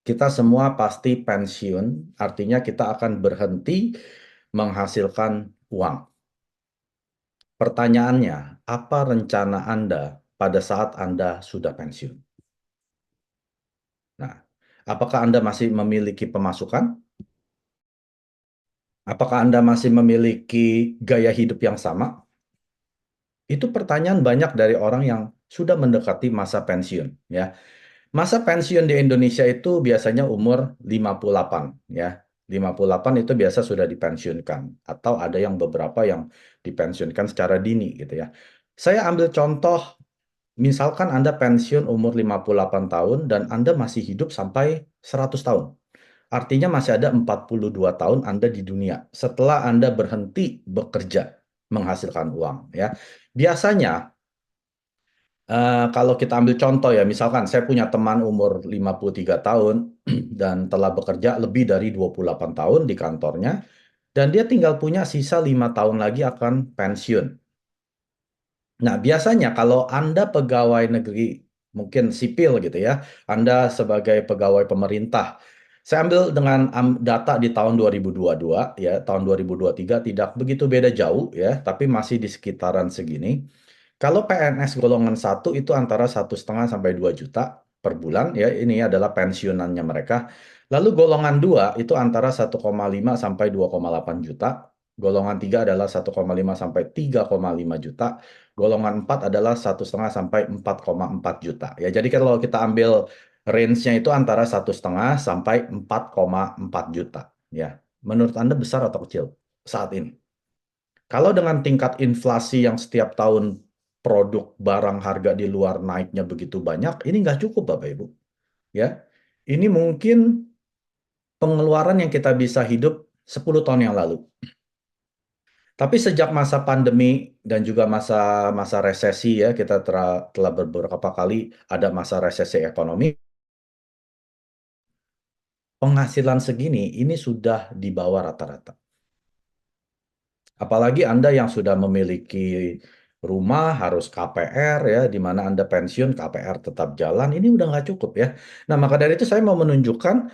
kita semua pasti pensiun, artinya kita akan berhenti menghasilkan uang. Pertanyaannya, apa rencana Anda pada saat Anda sudah pensiun? Nah, apakah Anda masih memiliki pemasukan? Apakah Anda masih memiliki gaya hidup yang sama? Itu pertanyaan banyak dari orang yang sudah mendekati masa pensiun, ya. Masa pensiun di Indonesia itu biasanya umur 58, ya. 58 itu biasa sudah dipensiunkan, atau ada yang beberapa yang dipensiunkan secara dini gitu ya. Saya ambil contoh, misalkan Anda pensiun umur 58 tahun dan Anda masih hidup sampai 100 tahun. Artinya masih ada 42 tahun Anda di dunia setelah Anda berhenti bekerja menghasilkan uang, ya. Biasanya kalau kita ambil contoh ya, misalkan saya punya teman umur 53 tahun dan telah bekerja lebih dari 28 tahun di kantornya, dan dia tinggal punya sisa 5 tahun lagi akan pensiun. Nah, biasanya kalau Anda pegawai negeri, mungkin sipil gitu ya, Anda sebagai pegawai pemerintah, saya ambil dengan data di tahun 2022, ya, tahun 2023 tidak begitu beda jauh ya, tapi masih di sekitaran segini. Kalau PNS golongan satu itu antara 1,5 sampai 2 juta per bulan, ya, ini adalah pensiunannya mereka. Lalu golongan 2 itu antara 1,5 sampai 2,8 juta. Golongan 3 adalah 1,5 sampai 3,5 juta. Golongan 4 adalah 1,5 sampai 4,4 juta. Ya, jadi kalau kita ambil range-nya itu antara 1,5 sampai 4,4 juta. Ya, menurut Anda besar atau kecil saat ini? Kalau dengan tingkat inflasi yang setiap tahun produk barang harga di luar naiknya begitu banyak, ini nggak cukup Bapak Ibu. Ya, ini mungkin pengeluaran yang kita bisa hidup 10 tahun yang lalu. Tapi sejak masa pandemi dan juga masa masa resesi ya, kita telah beberapa kali ada masa resesi ekonomi, penghasilan segini ini sudah di bawah rata-rata. Apalagi Anda yang sudah memiliki rumah harus KPR ya, di mana Anda pensiun KPR tetap jalan, ini udah nggak cukup ya. Nah, maka dari itu saya mau menunjukkan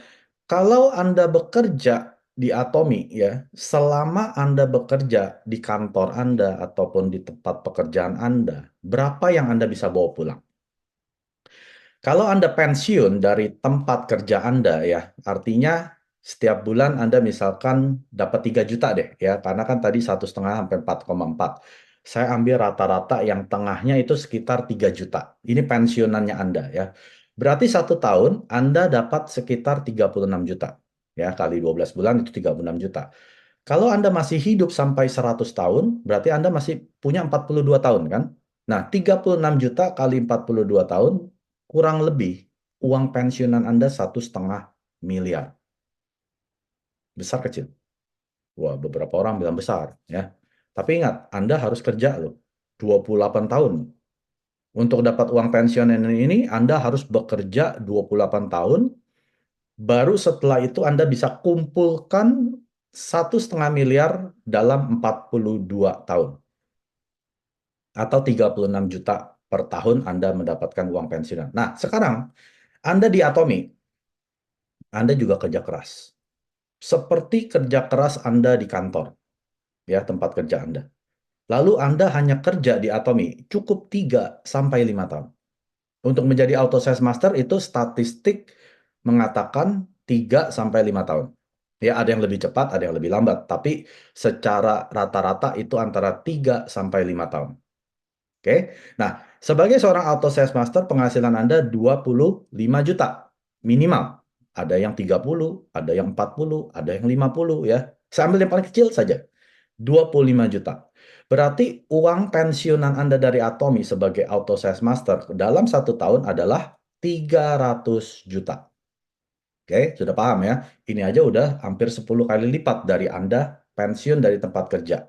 kalau Anda bekerja di Atomi ya, selama Anda bekerja di kantor Anda ataupun di tempat pekerjaan Anda, berapa yang Anda bisa bawa pulang? Kalau Anda pensiun dari tempat kerja Anda ya, artinya setiap bulan Anda misalkan dapat 3 juta deh ya, karena kan tadi 1,5 sampai 4,4. Saya ambil rata-rata yang tengahnya itu sekitar 3 juta. Ini pensiunannya Anda ya. Berarti 1 tahun Anda dapat sekitar 36 juta. Ya, kali 12 bulan itu 36 juta. Kalau Anda masih hidup sampai 100 tahun, berarti Anda masih punya 42 tahun kan? Nah, 36 juta kali 42 tahun, kurang lebih uang pensiunan Anda 1,5 miliar. Besar kecil? Wah, beberapa orang bilang besar ya. Tapi ingat, Anda harus kerja loh. 28 tahun. Untuk dapat uang pensiunan ini, Anda harus bekerja 28 tahun. Baru setelah itu Anda bisa kumpulkan 1,5 miliar dalam 42 tahun. Atau 36 juta per tahun Anda mendapatkan uang pensiunan. Nah, sekarang Anda di Atomi, Anda juga kerja keras. Seperti kerja keras Anda di kantor, ya, tempat kerja Anda. Lalu Anda hanya kerja di Atomi cukup 3 sampai 5 tahun. Untuk menjadi auto sales master itu statistik mengatakan 3 sampai 5 tahun. Ya, ada yang lebih cepat, ada yang lebih lambat, tapi secara rata-rata itu antara 3 sampai 5 tahun. Oke. Nah, sebagai seorang auto sales master, penghasilan Anda 25 juta minimal. Ada yang 30, ada yang 40, ada yang 50 ya. Saya ambil yang paling kecil saja. 25 juta. Berarti uang pensiunan Anda dari Atomi sebagai auto sales master dalam 1 tahun adalah 300 juta. Oke, sudah paham ya? Ini aja udah hampir 10 kali lipat dari Anda pensiun dari tempat kerja.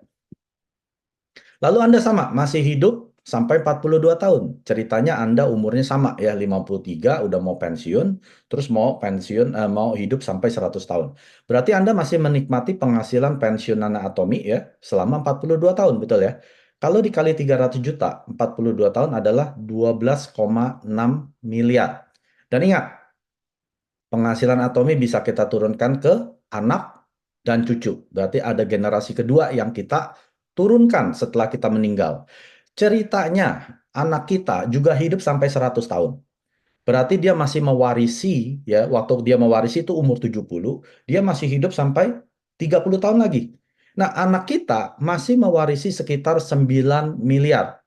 Lalu Anda sama, masih hidup sampai 42 tahun. Ceritanya Anda umurnya sama ya, 53 udah mau pensiun, terus mau pensiun mau hidup sampai 100 tahun. Berarti Anda masih menikmati penghasilan pensiunan Atomi ya selama 42 tahun, betul ya? Kalau dikali 300 juta, 42 tahun adalah 12,6 miliar. Dan ingat, Penghasilan Atomi bisa kita turunkan ke anak dan cucu. Berarti ada generasi kedua yang kita turunkan setelah kita meninggal. Ceritanya, anak kita juga hidup sampai 100 tahun. Berarti dia masih mewarisi, ya, waktu dia mewarisi itu umur 70, dia masih hidup sampai 30 tahun lagi. Nah, anak kita masih mewarisi sekitar 9 miliar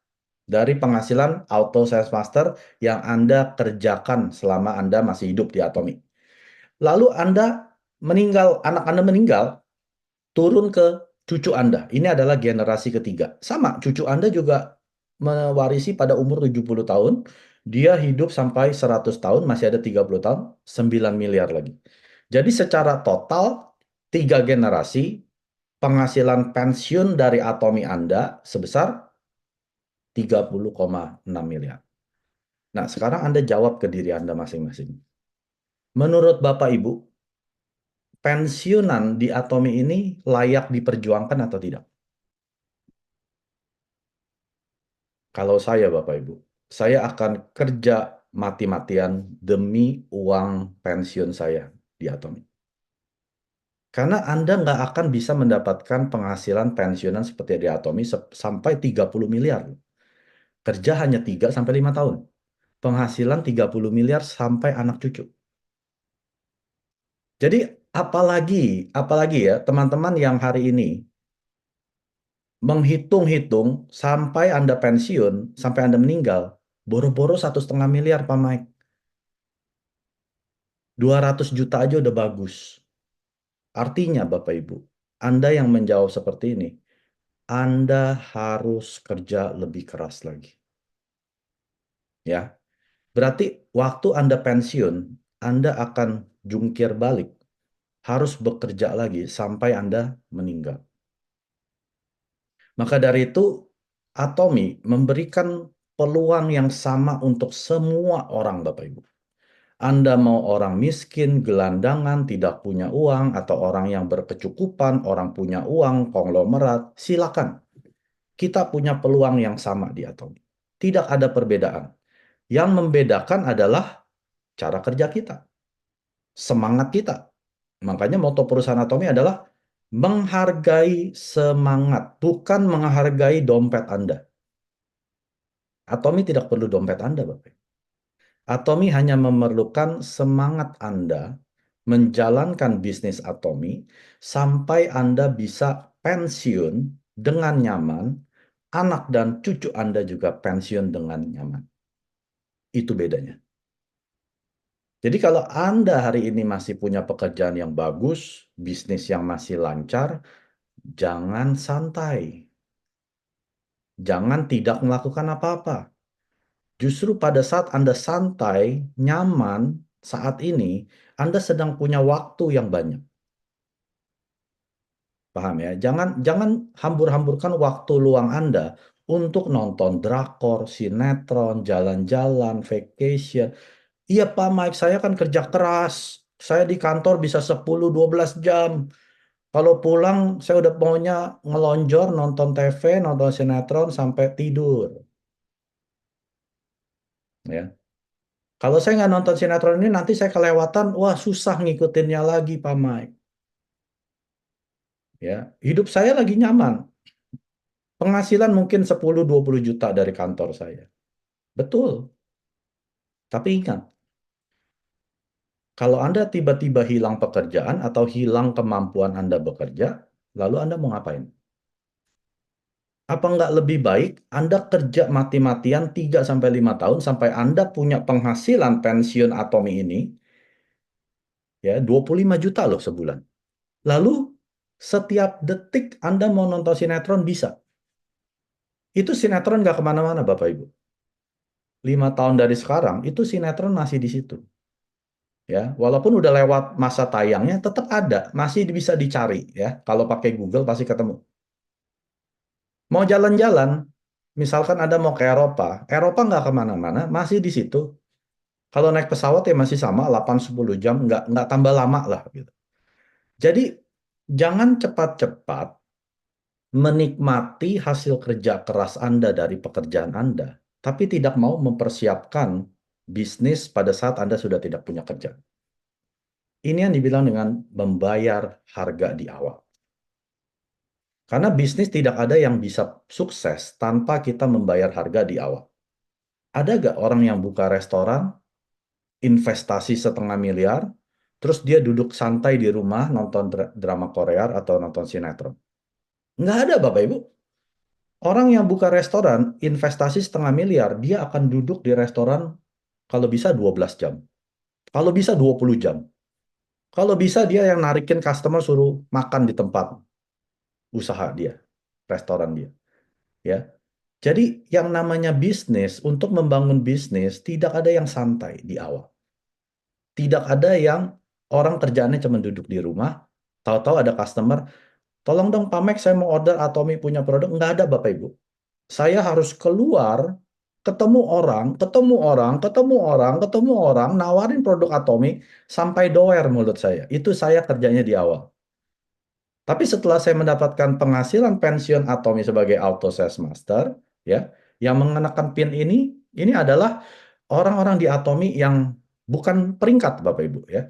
dari penghasilan Auto Sales Master yang Anda kerjakan selama Anda masih hidup di Atomi. Lalu Anda meninggal, anak Anda meninggal, turun ke cucu Anda. Ini adalah generasi ketiga. Sama, cucu Anda juga mewarisi pada umur 70 tahun. Dia hidup sampai 100 tahun, masih ada 30 tahun, 9 miliar lagi. Jadi secara total, 3 generasi, penghasilan pensiun dari Atomi Anda sebesar 30,6 miliar. Nah, sekarang Anda jawab ke diri Anda masing-masing. Menurut Bapak Ibu, pensiunan di Atomi ini layak diperjuangkan atau tidak? Kalau saya, Bapak Ibu, saya akan kerja mati-matian demi uang pensiun saya di Atomi. Karena Anda nggak akan bisa mendapatkan penghasilan pensiunan seperti di Atomi sampai 30 miliar. Kerja hanya 3 sampai 5 tahun. Penghasilan 30 miliar sampai anak cucu. Jadi apalagi ya teman-teman yang hari ini menghitung-hitung sampai Anda pensiun, sampai Anda meninggal, boro-boro 1,5 miliar, Pak Mike. 200 juta aja udah bagus. Artinya, Bapak Ibu, Anda yang menjawab seperti ini, Anda harus kerja lebih keras lagi. Ya, berarti waktu Anda pensiun, Anda akan jungkir balik, harus bekerja lagi sampai Anda meninggal. Maka dari itu, Atomi memberikan peluang yang sama untuk semua orang, Bapak Ibu. Anda mau orang miskin, gelandangan, tidak punya uang, atau orang yang berkecukupan, orang punya uang, konglomerat, silakan. Kita punya peluang yang sama di Atomi. Tidak ada perbedaan. Yang membedakan adalah cara kerja kita, semangat kita. Makanya moto perusahaan Atomi adalah menghargai semangat, bukan menghargai dompet Anda. Atomi tidak perlu dompet Anda, Bapak. Atomi hanya memerlukan semangat Anda menjalankan bisnis Atomi sampai Anda bisa pensiun dengan nyaman, anak dan cucu Anda juga pensiun dengan nyaman. Itu bedanya. Jadi kalau Anda hari ini masih punya pekerjaan yang bagus, bisnis yang masih lancar, jangan santai. Jangan tidak melakukan apa-apa. Justru pada saat Anda santai, nyaman, saat ini, Anda sedang punya waktu yang banyak. Paham ya? Jangan jangan hambur-hamburkan waktu luang Anda untuk nonton drakor, sinetron, jalan-jalan, vacation. Iya Pak Mike, saya kan kerja keras. Saya di kantor bisa 10-12 jam. Kalau pulang, saya udah maunya ngelonjor, nonton TV, nonton sinetron, sampai tidur. Ya. Kalau saya nggak nonton sinetron ini, nanti saya kelewatan, wah susah ngikutinnya lagi Pak Mike. Ya, hidup saya lagi nyaman. Penghasilan mungkin 10-20 juta dari kantor saya. Betul. Tapi ingat, kalau Anda tiba-tiba hilang pekerjaan atau hilang kemampuan Anda bekerja, lalu Anda mau ngapain? Apa nggak lebih baik Anda kerja mati-matian 3-5 tahun sampai Anda punya penghasilan pensiun Atomi ini, ya 25 juta loh sebulan. Lalu setiap detik Anda mau nonton sinetron bisa. Itu sinetron nggak kemana-mana Bapak Ibu. 5 tahun dari sekarang, itu sinetron masih di situ. Ya, walaupun udah lewat masa tayangnya, tetap ada, masih bisa dicari ya. Kalau pakai Google pasti ketemu. Mau jalan-jalan, misalkan Anda mau ke Eropa, Eropa nggak kemana-mana, masih di situ. Kalau naik pesawat ya masih sama, 8-10 jam, nggak tambah lama lah. Gitu. Jadi, jangan cepat-cepat menikmati hasil kerja keras Anda dari pekerjaan Anda, tapi tidak mau mempersiapkan bisnis pada saat Anda sudah tidak punya kerja. Ini yang dibilang dengan membayar harga di awal. Karena bisnis tidak ada yang bisa sukses tanpa kita membayar harga di awal. Ada gak orang yang buka restoran, investasi 500 000 000, terus dia duduk santai di rumah nonton drama Korea atau nonton sinetron? Nggak ada, Bapak Ibu. Orang yang buka restoran, investasi 500 000 000, dia akan duduk di restoran kalau bisa 12 jam. Kalau bisa 20 jam. Kalau bisa dia yang narikin customer suruh makan di tempat usaha dia, restoran dia. Ya. Jadi yang namanya bisnis, untuk membangun bisnis, tidak ada yang santai di awal. Tidak ada yang orang kerjaannya cuma duduk di rumah, tahu-tahu ada customer, tolong dong Pak Max, saya mau order Atomi punya produk. Nggak ada Bapak Ibu. Saya harus keluar, ketemu orang, ketemu orang, ketemu orang, ketemu orang, nawarin produk Atomi sampai doer mulut saya. Itu saya kerjanya di awal. Tapi setelah saya mendapatkan penghasilan pensiun Atomi sebagai auto sales master, ya, yang mengenakan PIN ini adalah orang-orang di Atomi yang bukan peringkat Bapak Ibu, ya.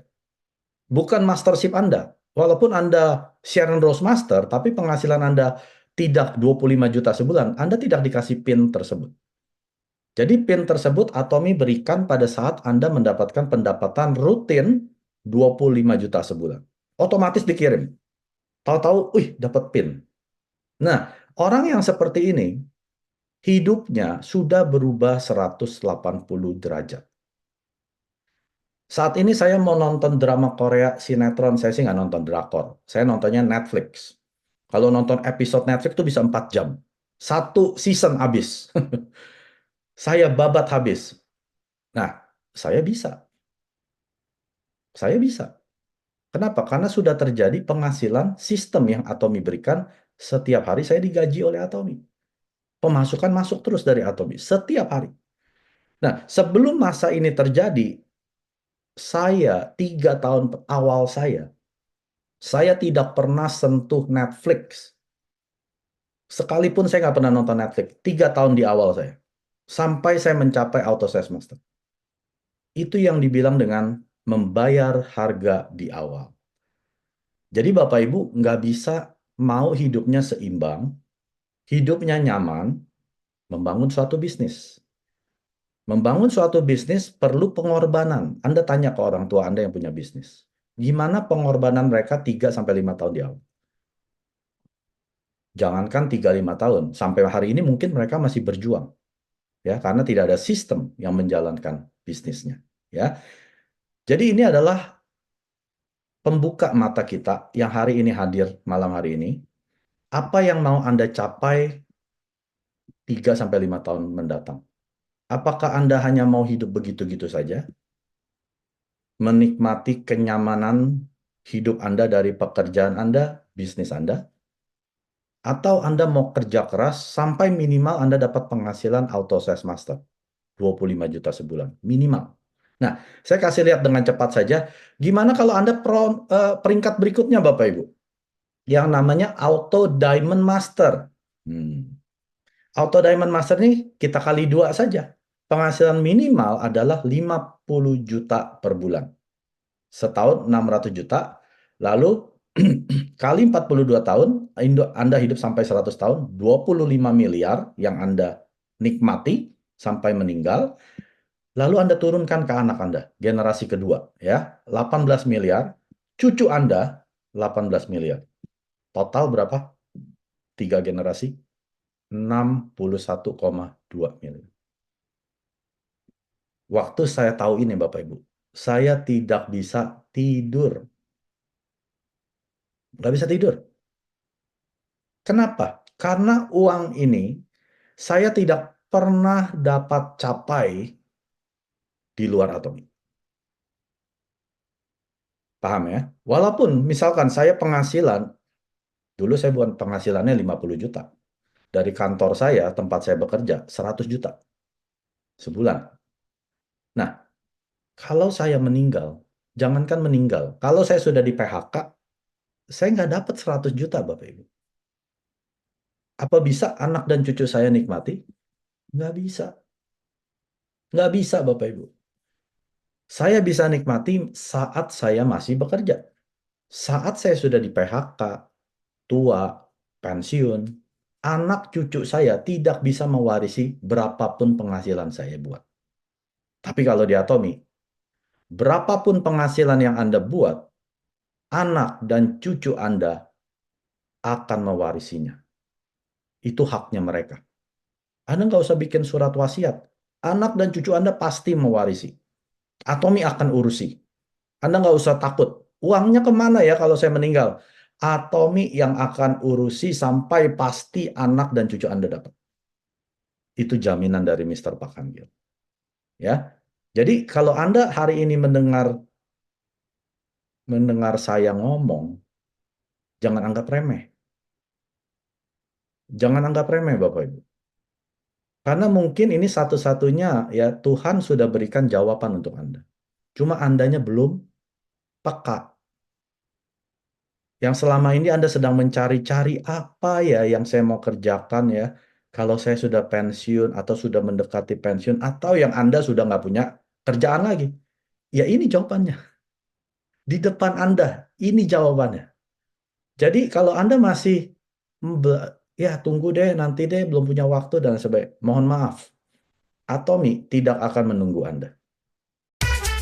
Bukan mastership Anda. Walaupun Anda Sharon Rose Master, tapi penghasilan Anda tidak 25 juta sebulan, Anda tidak dikasih PIN tersebut. Jadi PIN tersebut Atomi berikan pada saat Anda mendapatkan pendapatan rutin 25 juta sebulan. Otomatis dikirim. Tahu-tahu, wih, dapat PIN. Nah, orang yang seperti ini, hidupnya sudah berubah 180 derajat. Saat ini saya mau nonton drama Korea, sinetron, saya sih nggak nonton drakor. Saya nontonnya Netflix. Kalau nonton episode Netflix itu bisa 4 jam. Satu season habis. Saya babat habis. Nah, saya bisa. Saya bisa. Kenapa? Karena sudah terjadi penghasilan sistem yang Atomi berikan. Setiap hari saya digaji oleh Atomi. Pemasukan masuk terus dari Atomi. Setiap hari. Nah, sebelum masa ini terjadi, 3 tahun awal saya tidak pernah sentuh Netflix. Sekalipun saya nggak pernah nonton Netflix. 3 tahun di awal saya. Sampai saya mencapai Auto Sales Master. Itu yang dibilang dengan membayar harga di awal. Jadi Bapak Ibu nggak bisa mau hidupnya seimbang, hidupnya nyaman, membangun suatu bisnis. Membangun suatu bisnis perlu pengorbanan. Anda tanya ke orang tua Anda yang punya bisnis. Gimana pengorbanan mereka 3 sampai 5 tahun di awal? Jangankan 3-5 tahun, sampai hari ini mungkin mereka masih berjuang. Ya, karena tidak ada sistem yang menjalankan bisnisnya. Ya. Jadi ini adalah pembuka mata kita yang hari ini hadir malam hari ini. Apa yang mau Anda capai 3 sampai 5 tahun mendatang? Apakah Anda hanya mau hidup begitu-gitu saja? Menikmati kenyamanan hidup Anda dari pekerjaan Anda, bisnis Anda? Atau Anda mau kerja keras sampai minimal Anda dapat penghasilan auto sales master 25 juta sebulan, minimal. Nah, saya kasih lihat dengan cepat saja, gimana kalau Anda peringkat berikutnya Bapak Ibu, yang namanya Auto Diamond Master. Hmm. Auto Diamond Master ini kita kali 2 saja. Penghasilan minimal adalah 50 juta per bulan. Setahun 600 juta, lalu kali 42 tahun, Anda hidup sampai 100 tahun, 25 miliar yang Anda nikmati sampai meninggal, lalu Anda turunkan ke anak Anda, generasi kedua, ya, 18 miliar, cucu Anda 18 miliar. Total berapa? 3 generasi, 61,2 miliar. Waktu saya tahu ini Bapak Ibu, saya tidak bisa tidur. Nggak bisa tidur. Kenapa? Karena uang ini saya tidak pernah dapat capai di luar Atomi. Paham ya? Walaupun misalkan saya penghasilan, dulu saya bukan penghasilannya 50 juta. Dari kantor saya, tempat saya bekerja, 100 juta sebulan. Nah, kalau saya meninggal, jangankan meninggal, kalau saya sudah di PHK, saya nggak dapat 100 juta, Bapak Ibu. Apa bisa anak dan cucu saya nikmati? Nggak bisa. Nggak bisa, Bapak Ibu. Saya bisa nikmati saat saya masih bekerja. Saat saya sudah di PHK, tua, pensiun, anak cucu saya tidak bisa mewarisi berapapun penghasilan saya buat. Tapi kalau di Atomi, berapapun penghasilan yang Anda buat, anak dan cucu Anda akan mewarisinya. Itu haknya mereka. Anda nggak usah bikin surat wasiat. Anak dan cucu Anda pasti mewarisi. Atomi akan urusi. Anda nggak usah takut. Uangnya kemana ya kalau saya meninggal? Atomi yang akan urusi sampai pasti anak dan cucu Anda dapat. Itu jaminan dari Mister Pakanggil. Ya. Jadi kalau Anda hari ini mendengar saya ngomong, jangan anggap remeh. Jangan anggap remeh Bapak Ibu. Karena mungkin ini satu-satunya ya Tuhan sudah berikan jawaban untuk Anda. Cuma Andanya belum peka. Yang selama ini Anda sedang mencari-cari apa ya yang saya mau kerjakan ya. Kalau saya sudah pensiun atau sudah mendekati pensiun atau yang Anda sudah nggak punya kerjaan lagi. Ya ini jawabannya. Di depan Anda. Ini jawabannya. Jadi kalau Anda masih ya tunggu deh nanti deh belum punya waktu dan sebagainya. Mohon maaf. Atomi tidak akan menunggu Anda.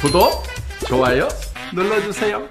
구독, 좋아요 눌러주세요.